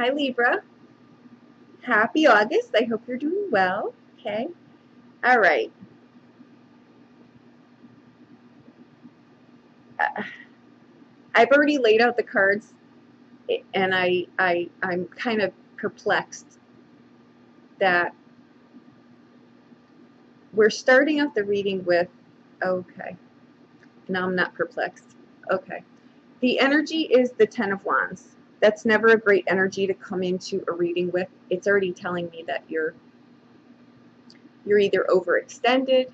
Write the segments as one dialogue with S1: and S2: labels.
S1: Hi, Libra. Happy August. I hope you're doing well. Okay. All right. I've already laid out the cards, and I'm kind of perplexed that we're starting off the reading with, okay, now I'm not perplexed. Okay. The energy is the Ten of Wands. That's never a great energy to come into a reading with. It's already telling me that you're either overextended,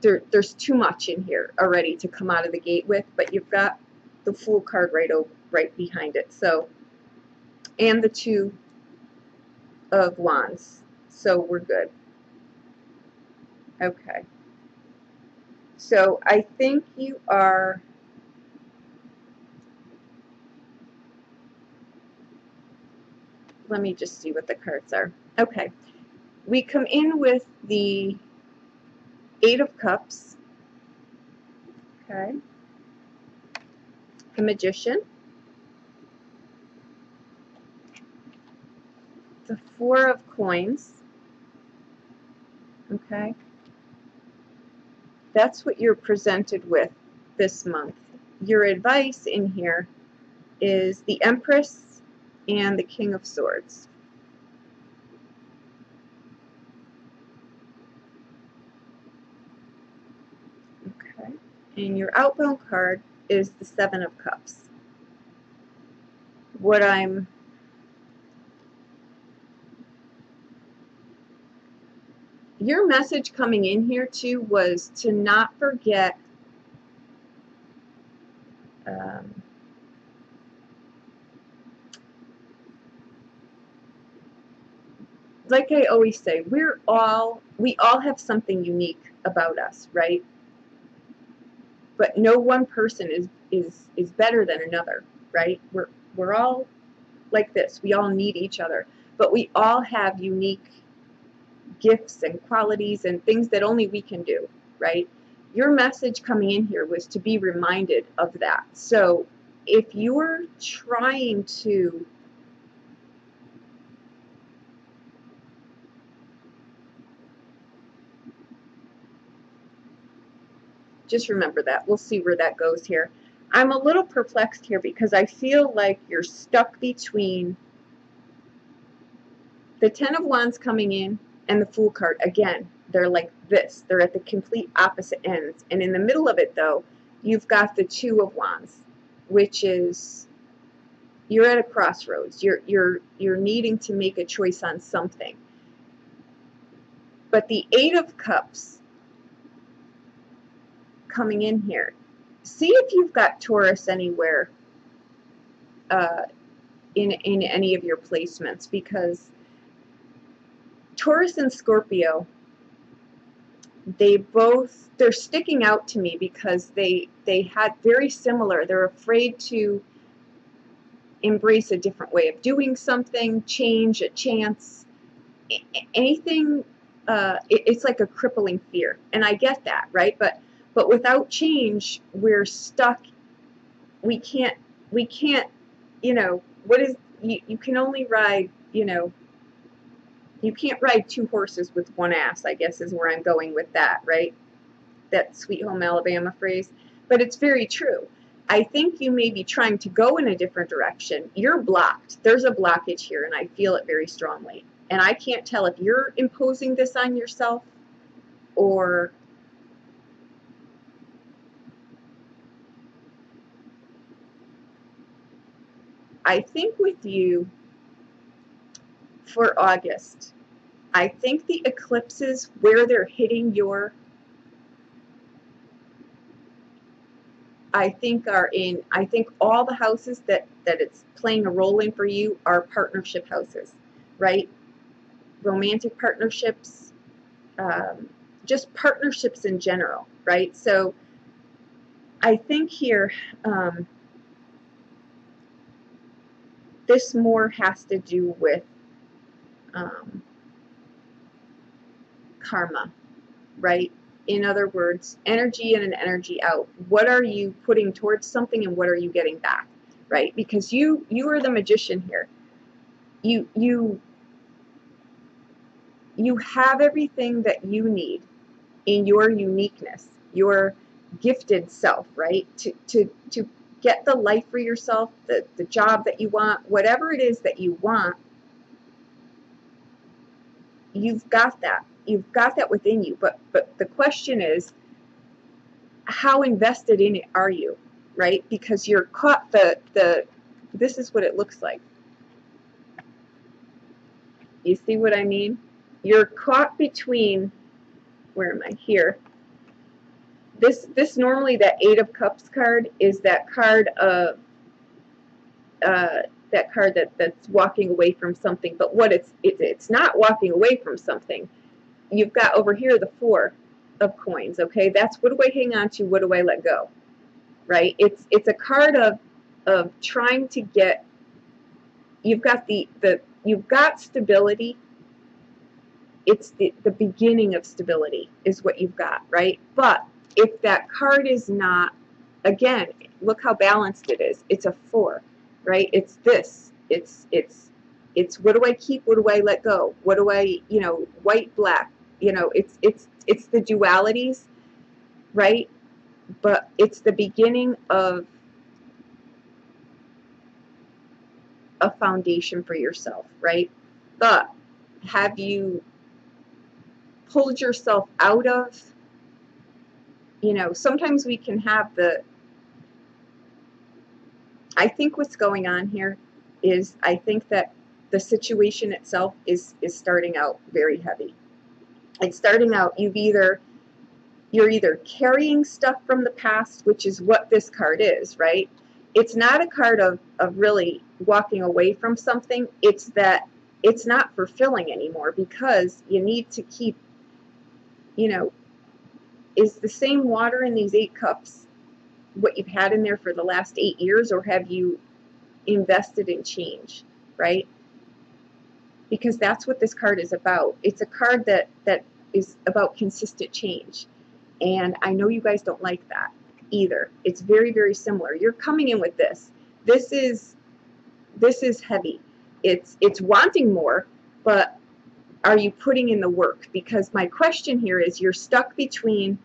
S1: there's too much in here already to come out of the gate with, but you've got the Fool card right behind it. So, and the Two of Wands. So we're good. Okay. So I think you are, let me just see what the cards are. Okay. We come in with the Eight of Cups. Okay. The Magician. The Four of Coins. Okay. That's what you're presented with this month. Your advice in here is the Empress and the King of Swords. Okay. And your outbound card is the Seven of Cups. Your message coming in here too was to not forget like I always say, we all have something unique about us, right? But no one person is better than another, right? We're all like this. We all need each other, but we all have unique gifts and qualities and things that only we can do, right? Your message coming in here was to be reminded of that. So if you're trying to just remember that. We'll see where that goes here. I'm a little perplexed here because I feel like you're stuck between the Ten of Wands coming in and the Fool card. Again, they're like this. They're at the complete opposite ends. And in the middle of it, though, you've got the Two of Wands, which is you're at a crossroads. You're needing to make a choice on something. But the Eight of Cups coming in here. See if you've got Taurus anywhere in any of your placements, because Taurus and Scorpio, they're sticking out to me because they had very similar. They're afraid to embrace a different way of doing something, change, a chance, anything. It's like a crippling fear, and I get that, right? But without change, we're stuck. We can't. You know, what is you can only ride. You know, you can't ride two horses with one ass, I guess is where I'm going with that, right? That Sweet Home Alabama phrase. But it's very true. I think you may be trying to go in a different direction. You're blocked. There's a blockage here, and I feel it very strongly. And I can't tell if you're imposing this on yourself or I think with you for August, I think the eclipses where they're hitting your, I think all the houses that it's playing a role in for you are partnership houses, right? Romantic partnerships, just partnerships in general, right? So I think here, this more has to do with karma, right? In other words, energy in and energy out. What are you putting towards something and what are you getting back? right? Because you are the magician here. You have everything that you need in your uniqueness, your gifted self, right? To get the life for yourself, the job that you want, whatever it is that you want, you've got that. You've got that within you. But the question is, how invested in it are you, right? Because you're caught this is what it looks like. You see what I mean? You're caught between, where am I? Here. This normally, that Eight of Cups card is that card of that's walking away from something. But what it's not walking away from something. You've got over here the Four of Coins. Okay, that's what do I hang on to? What do I let go? Right? It's a card of trying to get. You've got you've got stability. It's the beginning of stability is what you've got, right? But if that card is not, again, look how balanced it is. It's a Four, right? It's this. It's what do I keep? What do I let go? What do I, white, black? It's the dualities, right? But it's the beginning of a foundation for yourself, right? But have you pulled yourself out of, sometimes we can have I think what's going on here is I think that the situation itself is starting out very heavy. It's starting out, you're either carrying stuff from the past, which is what this card is, right? It's not a card of really walking away from something. It's that it's not fulfilling anymore because you need to keep, is the same water in these 8 cups what you've had in there for the last 8 years, or have you invested in change, right? Because that's what this card is about. It's a card that is about consistent change. And I know you guys don't like that either. It's very, very similar. You're coming in with this. This is heavy. It's wanting more, but are you putting in the work? Because my question here is, you're stuck between,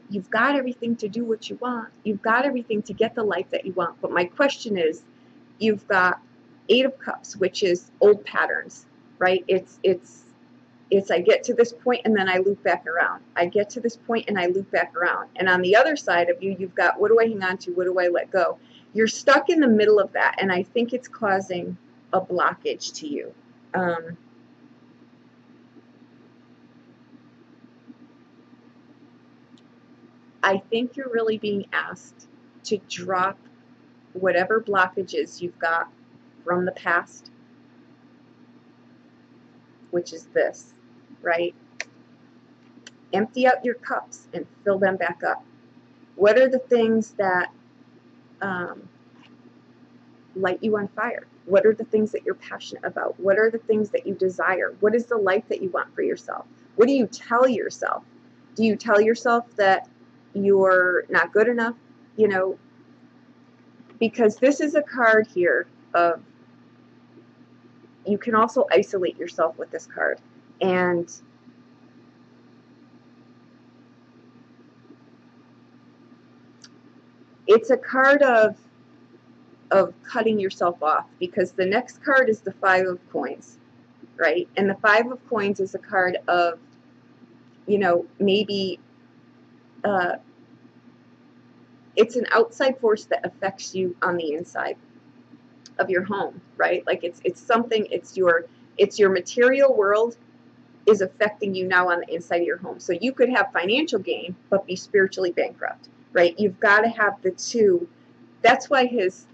S1: you've got everything to do what you want. You've got everything to get the life that you want. But my question is, you've got 8 of Cups, which is old patterns, right? It's I get to this point and then I loop back around. I get to this point and I loop back around. And on the other side of you, you've got, what do I hang on to? What do I let go? You're stuck in the middle of that, and I think it's causing a blockage to you. I think you're really being asked to drop whatever blockages you've got from the past, which is this, right? Empty out your cups and fill them back up. What are the things that light you on fire? What are the things that you're passionate about? What are the things that you desire? What is the life that you want for yourself? What do you tell yourself? Do you tell yourself that you're not good enough? Because this is a card here of, you can also isolate yourself with this card. And it's a card of cutting yourself off, because the next card is the 5 of Coins, right? And the 5 of Coins is a card of, maybe it's an outside force that affects you on the inside of your home, right? Like it's something, it's your material world is affecting you now on the inside of your home. So you could have financial gain but be spiritually bankrupt, right? You've got to have the two. That's why it's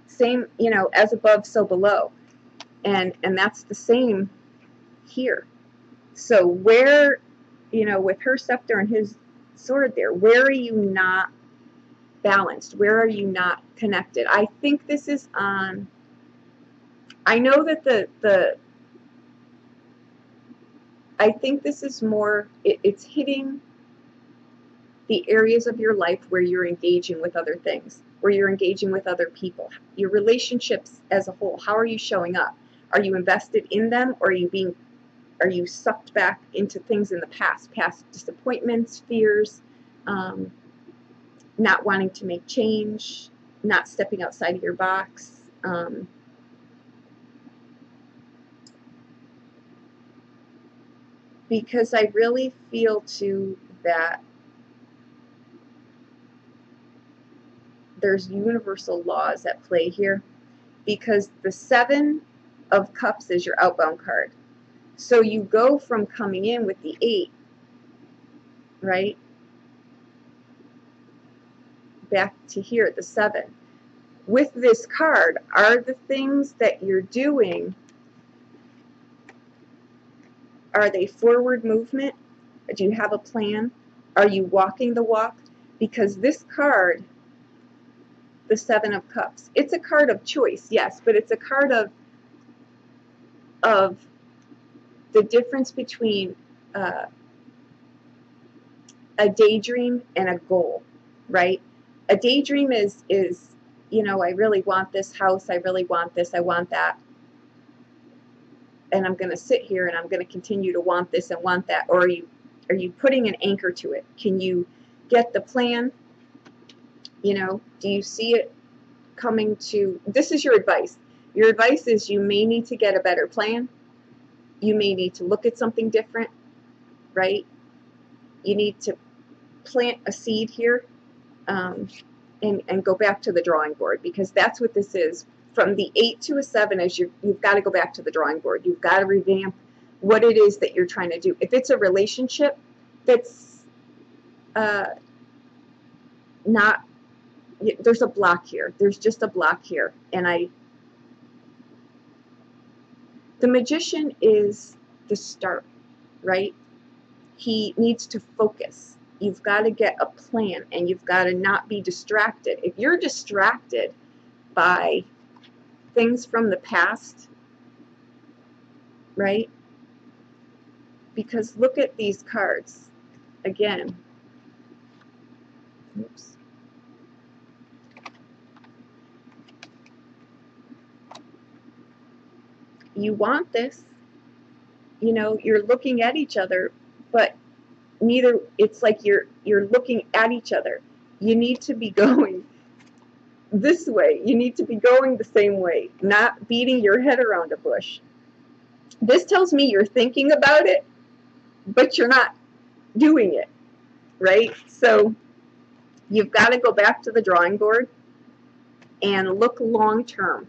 S1: same, as above so below, and that's the same here. So where, with her scepter and his sword there, where are you not balanced? Where are you not connected? I think this is on, I know that I think this is more, it's hitting the areas of your life where you're engaging with other things, where you're engaging with other people, your relationships as a whole. How are you showing up? Are you invested in them, or are you sucked back into things in the past disappointments, fears, not wanting to make change, not stepping outside of your box? Because I really feel too that there's universal laws at play here, because the 7 of Cups is your outbound card. So you go from coming in with the 8, right, back to here at the 7. With this card, are the things that you're doing, are they forward movement? Do you have a plan? Are you walking the walk? Because this card, the 7 of Cups, it's a card of choice, yes, but it's a card of the difference between a daydream and a goal, right? A daydream is, you know, I really want this house, I really want this, I want that, and I'm going to sit here and I'm going to continue to want this and want that. Or are you putting an anchor to it? Can you get the plan? You know, do you see it coming to, this is your advice. Your advice is you may need to get a better plan. You may need to look at something different, right? You need to plant a seed here, and go back to the drawing board, because that's what this is. From the 8 to a 7 is you've got to go back to the drawing board. You've got to revamp what it is that you're trying to do. If it's a relationship that's not, there's a block here. There's just a block here. And the Magician is the start, right? He needs to focus. You've got to get a plan, and you've got to not be distracted. If you're distracted by things from the past, right? Because look at these cards again. Oops. You want this, you know, you're looking at each other, but neither, it's like you're looking at each other. You need to be going this way. You need to be going the same way, not beating your head around a bush. This tells me you're thinking about it, but you're not doing it, right? So you've got to go back to the drawing board and look long term,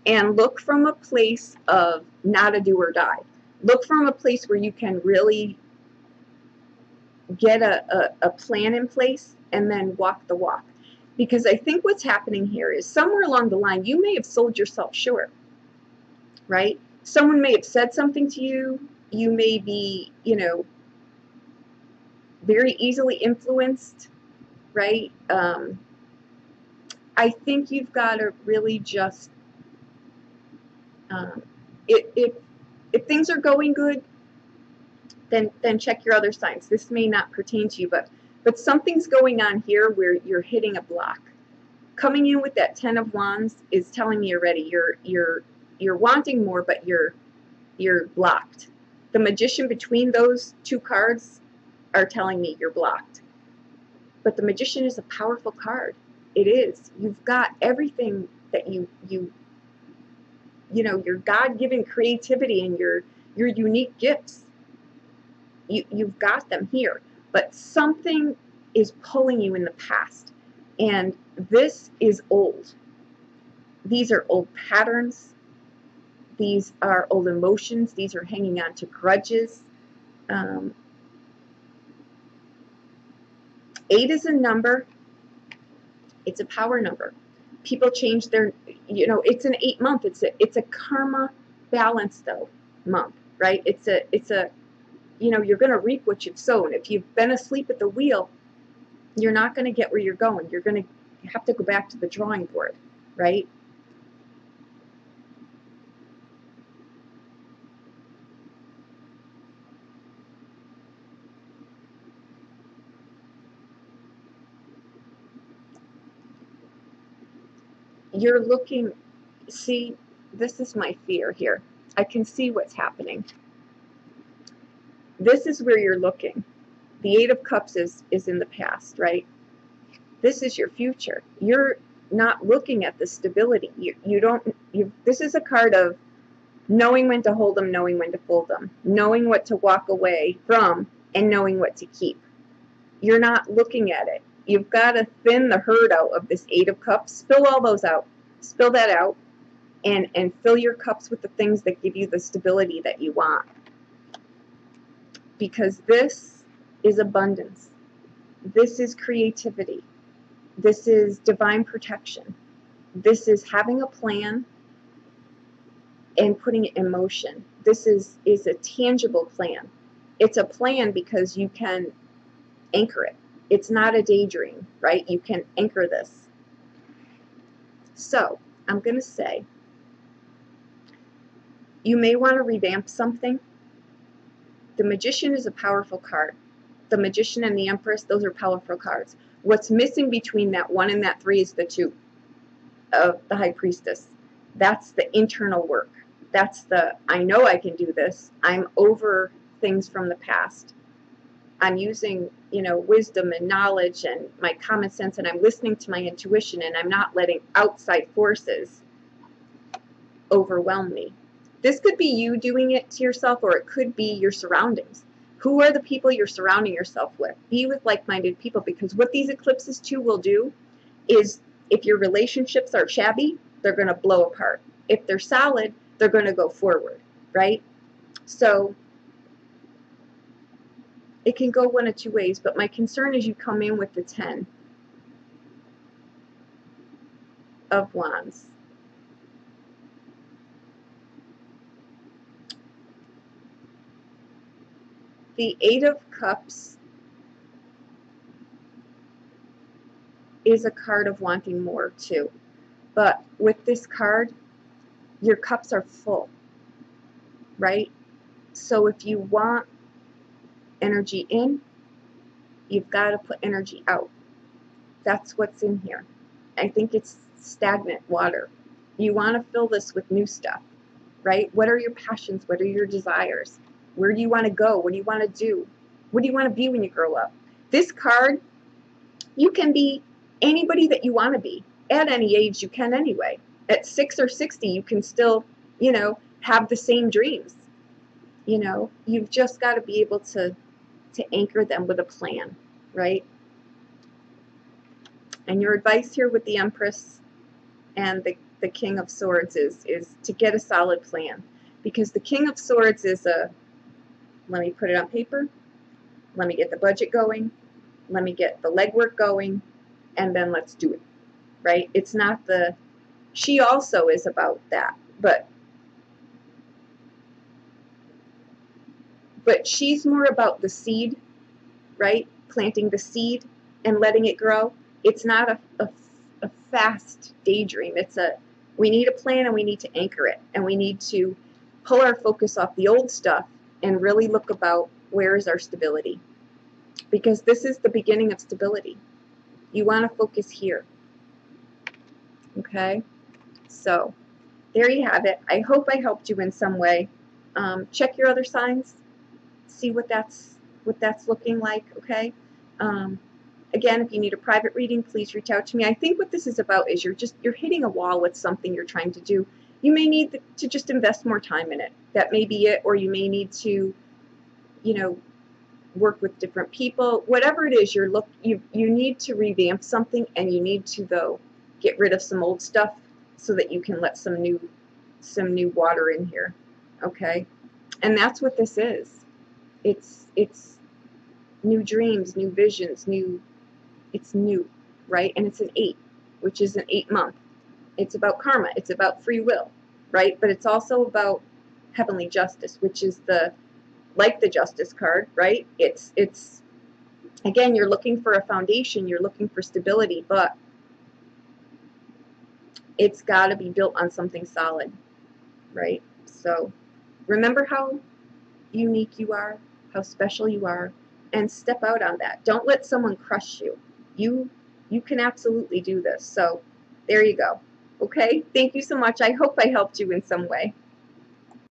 S1: and look from a place of not a do or die. Look from a place where you can really get a plan in place and then walk the walk. Because I think what's happening here is somewhere along the line you may have sold yourself short, right? Someone may have said something to you. You may be, you know, very easily influenced, right? I think you've got to really just, if things are going good, then check your other signs. This may not pertain to you, but something's going on here where you're hitting a block. Coming in with that 10 of Wands is telling me already you're wanting more, but you're blocked. The Magician between those 2 cards are telling me you're blocked. But the Magician is a powerful card. It is. You've got everything that you know, your God-given creativity and your unique gifts. You've got them here, but something is pulling you in the past, and this is old. These are old patterns. These are old emotions. These are hanging on to grudges. 8 is a number. It's a power number. People change their, you know, it's an 8 month. It's a karma balance though month, right? It's a, you know, you're going to reap what you've sown. If you've been asleep at the wheel, you're not going to get where you're going. You're going to have to go back to the drawing board, right? you're looking, see, this is my fear here. I can see what's happening. This is where you're looking. The Eight of Cups is in the past, right? This is your future. You're not looking at the stability. This is a card of knowing when to hold them, knowing when to fold them, knowing what to walk away from, and knowing what to keep. You're not looking at it. You've got to thin the herd out of this Eight of Cups. Spill all those out. Spill that out, and fill your cups with the things that give you the stability that you want. Because this is abundance. This is creativity. This is divine protection. This is having a plan and putting it in motion. This is a tangible plan. It's a plan because you can anchor it. It's not a daydream, right? You can anchor this. So I'm going to say, you may want to revamp something. The Magician is a powerful card. The Magician and the Empress, those are powerful cards. What's missing between that 1 and that 3 is the 2 of the High Priestess. That's the internal work. That's the, I know I can do this. I'm over things from the past. I'm using, wisdom and knowledge and my common sense, and I'm listening to my intuition, and I'm not letting outside forces overwhelm me. This could be you doing it to yourself, or it could be your surroundings. Who are the people you're surrounding yourself with? Be with like-minded people, because what these eclipses too will do is, if your relationships are shabby, they're going to blow apart. If they're solid, they're going to go forward, right? So it can go one of two ways, but my concern is you come in with the 10 of Wands. The 8 of Cups is a card of wanting more too. But with this card, your cups are full, right? So if you want energy in, you've got to put energy out. That's what's in here. I think it's stagnant water. You want to fill this with new stuff, right? What are your passions? What are your desires? Where do you want to go? What do you want to do? What do you want to be when you grow up? This card, you can be anybody that you want to be. At any age, you can anyway. At 6 or 60, you can still, have the same dreams. You've just got to be able to anchor them with a plan, right? And your advice here with the Empress and the King of Swords is to get a solid plan. Because the King of Swords is let me put it on paper, let me get the budget going, let me get the legwork going, and then let's do it, right? It's not she also is about that, but she's more about the seed, right? Planting the seed and letting it grow. It's not a fast daydream. We need a plan, and we need to anchor it, and we need to pull our focus off the old stuff and really look about where is our stability. Because this is the beginning of stability. You want to focus here. Okay? So, there you have it. I hope I helped you in some way. Check your other signs. See what that's looking like, okay? Again, if you need a private reading, please reach out to me. I think what this is about is you're hitting a wall with something you're trying to do. You may need to just invest more time in it. That may be it, or you may need to, work with different people. Whatever it is, you need to revamp something, and you need to, though, get rid of some old stuff so that you can let some new water in here, okay? And that's what this is. It's new dreams, new visions, it's new, right? And it's an 8, which is an 8-month. It's about karma. It's about free will, right? But it's also about heavenly justice, which is like the Justice card, right? It's again, you're looking for a foundation, you're looking for stability, but it's got to be built on something solid, right? So remember how unique you are, how special you are, and step out on that. Don't let someone crush you. You can absolutely do this. So there you go. Okay? Thank you so much. I hope I helped you in some way.